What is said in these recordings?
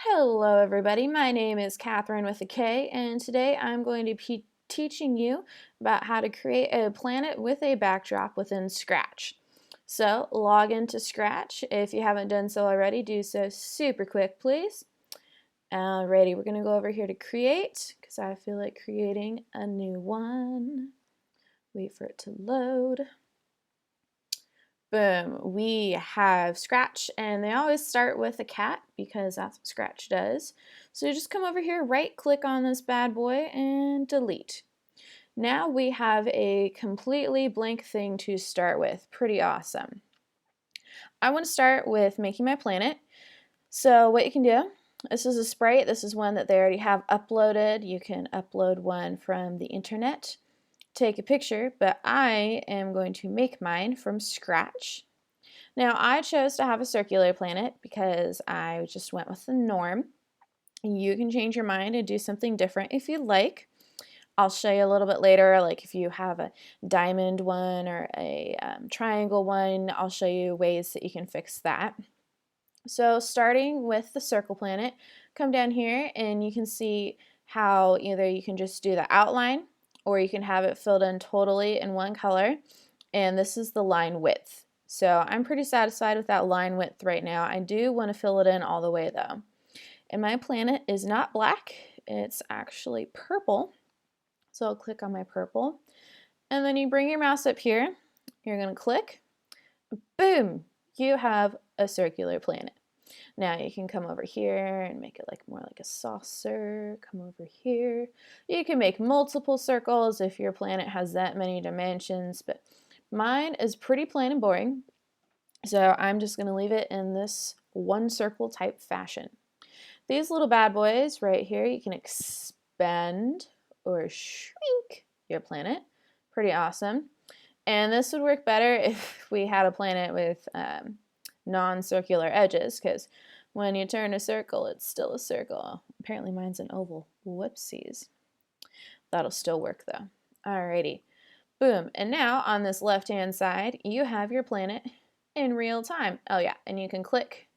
Hello everybody, my name is Catherine with a K, and today I'm going to be teaching you about how to create a planet with a backdrop within Scratch. So log into Scratch. If you haven't done so already, do so super quick please. Alrighty, we're going to go over here to create because I feel like creating a new one. Wait for it to load. Boom, we have Scratch, and they always start with a cat because that's what Scratch does. So you just come over here, right click on this bad boy and delete. Now we have a completely blank thing to start with. Pretty awesome. I want to start with making my planet. So what you can do, this is a sprite. This is one that they already have uploaded. You can upload one from the internet. Take a picture, but I am going to make mine from scratch. Now I chose to have a circular planet because I just went with the norm. You can change your mind and do something different if you like. I'll show you a little bit later, like if you have a diamond one or a triangle one, I'll show you ways that you can fix that. So starting with the circle planet, come down here and you can see how either you can just do the outline or you can have it filled in totally in one color, and this is the line width. So I'm pretty satisfied with that line width right now. I do want to fill it in all the way though. And my planet is not black, it's actually purple. So I'll click on my purple. And then you bring your mouse up here, you're going to click, boom, you have a circular planet. Now you can come over here and make it like more like a saucer. Come over here. You can make multiple circles if your planet has that many dimensions, but mine is pretty plain and boring. So I'm just going to leave it in this one circle type fashion. These little bad boys right here, you can expand or shrink your planet. Pretty awesome. And this would work better if we had a planet with non-circular edges, because when you turn a circle, it's still a circle. Apparently mine's an oval. Whoopsies. That'll still work though. Alrighty. Boom. And now on this left-hand side, you have your planet in real time. Oh yeah, and you can click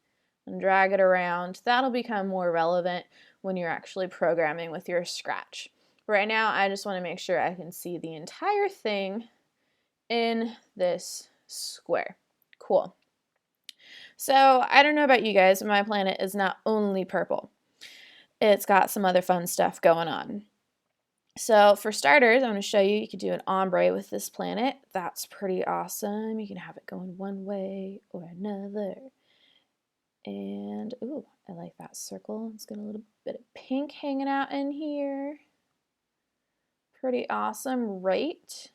and drag it around. That'll become more relevant when you're actually programming with your Scratch. Right now, I just want to make sure I can see the entire thing in this square. Cool. So I don't know about you guys, but my planet is not only purple. It's got some other fun stuff going on. So for starters, I'm going to show you could do an ombre with this planet. That's pretty awesome. You can have it going one way or another. And, ooh, I like that circle. It's got a little bit of pink hanging out in here. Pretty awesome, right?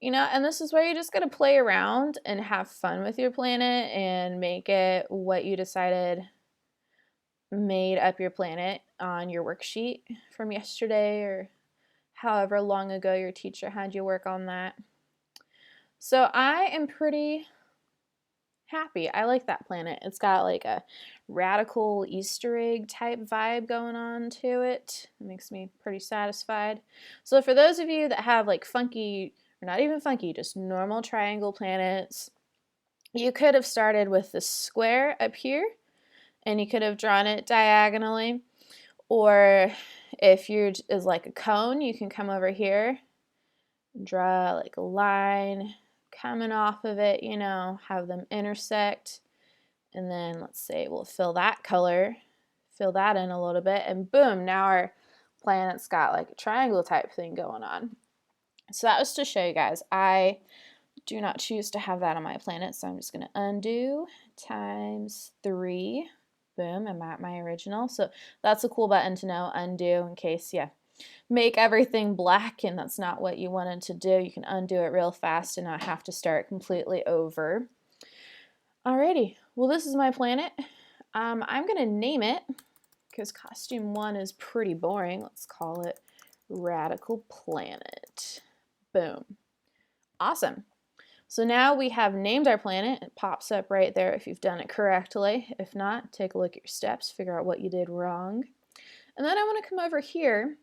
You know, and this is where you just got to play around and have fun with your planet and make it what you decided made up your planet on your worksheet from yesterday or however long ago your teacher had you work on that. So I am pretty happy. I like that planet. It's got like a radical Easter egg type vibe going on to it. It makes me pretty satisfied. So for those of you that have like funky, or not even funky, just normal triangle planets, you could have started with the square up here and you could have drawn it diagonally. Or if yours is like a cone, you can come over here and draw like a line coming off of it, you know, have them intersect. And then let's say we'll fill that color, fill that in a little bit, and boom, now our planet's got like a triangle type thing going on. So that was to show you guys. I do not choose to have that on my planet, so I'm just going to undo times 3. Boom, I'm at my original. So that's a cool button to know, undo, in case you make everything black and that's not what you wanted to do. You can undo it real fast and not have to start completely over. Alrighty, well this is my planet. I'm going to name it, because costume 1 is pretty boring. Let's call it Radical Planet. Boom. Awesome. So now we have named our planet. It pops up right there if you've done it correctly. If not, take a look at your steps, figure out what you did wrong. And then I want to come over here.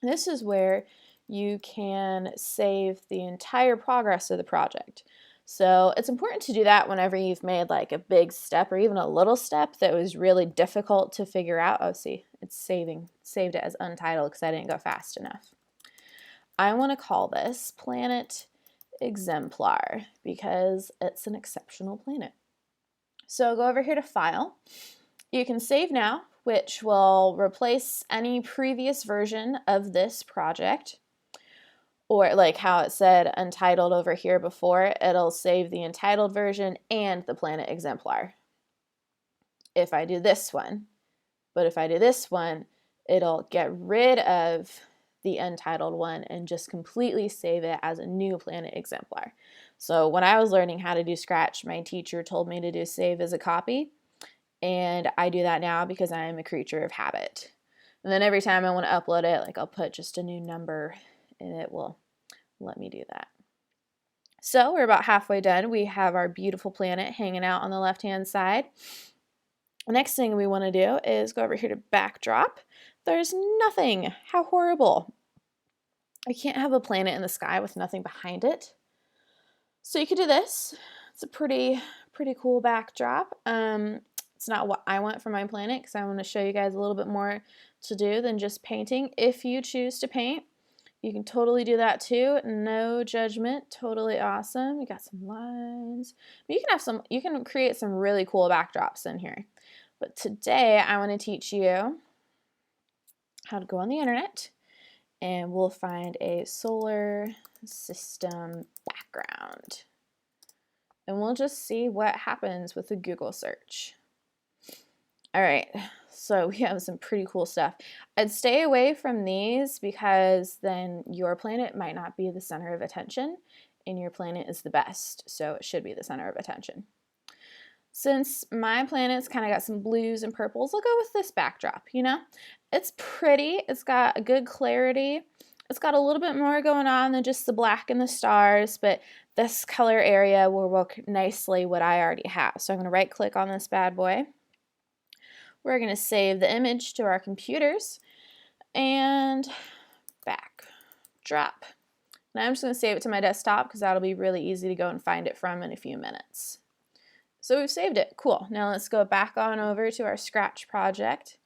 This is where you can save the entire progress of the project. So it's important to do that whenever you've made like a big step or even a little step that was really difficult to figure out. Oh, see, it's saved it as untitled because I didn't go fast enough. I want to call this Planet Exemplar because it's an exceptional planet. So go over here to File. You can save now, which will replace any previous version of this project. Or like how it said untitled over here before, it'll save the entitled version and the Planet Exemplar. If I do this one, but if I do this one, it'll get rid of the untitled one and just completely save it as a new Planet Exemplar. So when I was learning how to do Scratch, my teacher told me to do save as a copy, and I do that now because I am a creature of habit. And then every time I want to upload it, like I'll put just a new number and it will let me do that. So we're about halfway done. We have our beautiful planet hanging out on the left-hand side. The next thing we want to do is go over here to backdrop. There's nothing. How horrible. I can't have a planet in the sky with nothing behind it. So you could do this. It's a pretty cool backdrop. It's not what I want for my planet because I want to show you guys a little bit more to do than just painting. If you choose to paint, you can totally do that too. No judgment. Totally awesome. You got some lines. You can create some really cool backdrops in here. But today I want to teach you how to go on the internet and we'll find a solar system background. And we'll just see what happens with a Google search. All right, so we have some pretty cool stuff. I'd stay away from these because then your planet might not be the center of attention and your planet is the best, so it should be the center of attention. Since my planet's kind of got some blues and purples, I'll go with this backdrop, you know? It's pretty, it's got a good clarity, it's got a little bit more going on than just the black and the stars, but this color area will work nicely what I already have. So I'm going to right click on this bad boy. We're going to save the image to our computers and backdrop. Now I'm just going to save it to my desktop because that'll be really easy to go and find it from in a few minutes. So we've saved it. Cool. Now let's go back on over to our Scratch project.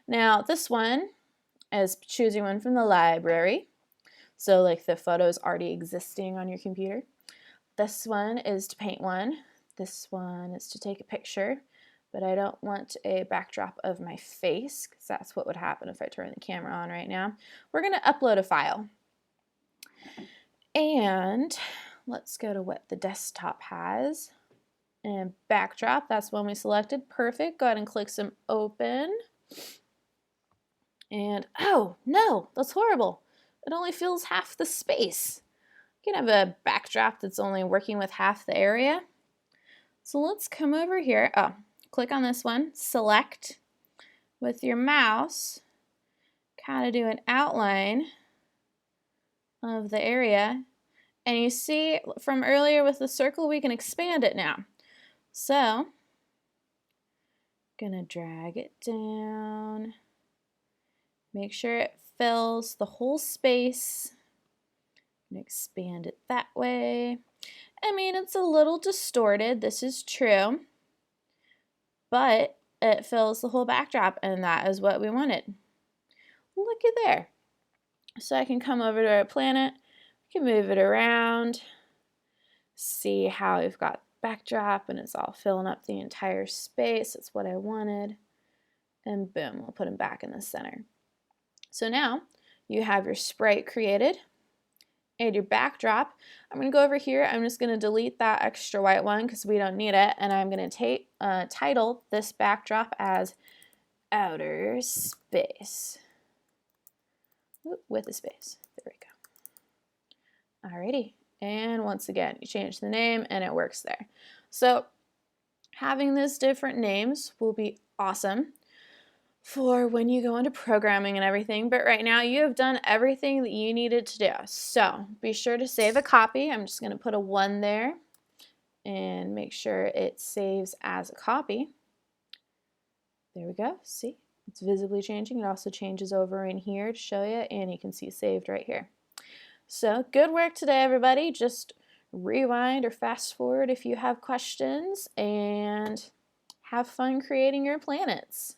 Now this one is choosing one from the library. So like the photos already existing on your computer. This one is to paint one. This one is to take a picture. But I don't want a backdrop of my face because that's what would happen if I turn the camera on right now. We're going to upload a file. And let's go to what the desktop has. And backdrop, that's one we selected. Perfect. Go ahead and click some open. And oh no, that's horrible. It only fills half the space. You can have a backdrop that's only working with half the area. So let's come over here. Oh, click on this one, select with your mouse, kind of do an outline of the area. And you see from earlier with the circle, we can expand it now. So, gonna drag it down, make sure it fills the whole space, and expand it that way. I mean, it's a little distorted, this is true, but it fills the whole backdrop, and that is what we wanted. Look at there. So I can come over to our planet, we can move it around, see how we've got backdrop and it's all filling up the entire space. That's what I wanted. And boom, we'll put them back in the center. So now you have your sprite created and your backdrop. I'm going to go over here. I'm just going to delete that extra white one because we don't need it. And I'm going to title this backdrop as Outer Space. Ooh, with a space. There we go. Alrighty. And once again, you change the name and it works there. So having these different names will be awesome for when you go into programming and everything. But right now you have done everything that you needed to do. So be sure to save a copy. I'm just going to put a 1 there and make sure it saves as a copy. There we go. See, it's visibly changing. It also changes over in here to show you, and you can see saved right here. So good work today, everybody. Just rewind or fast forward if you have questions, and have fun creating your planets.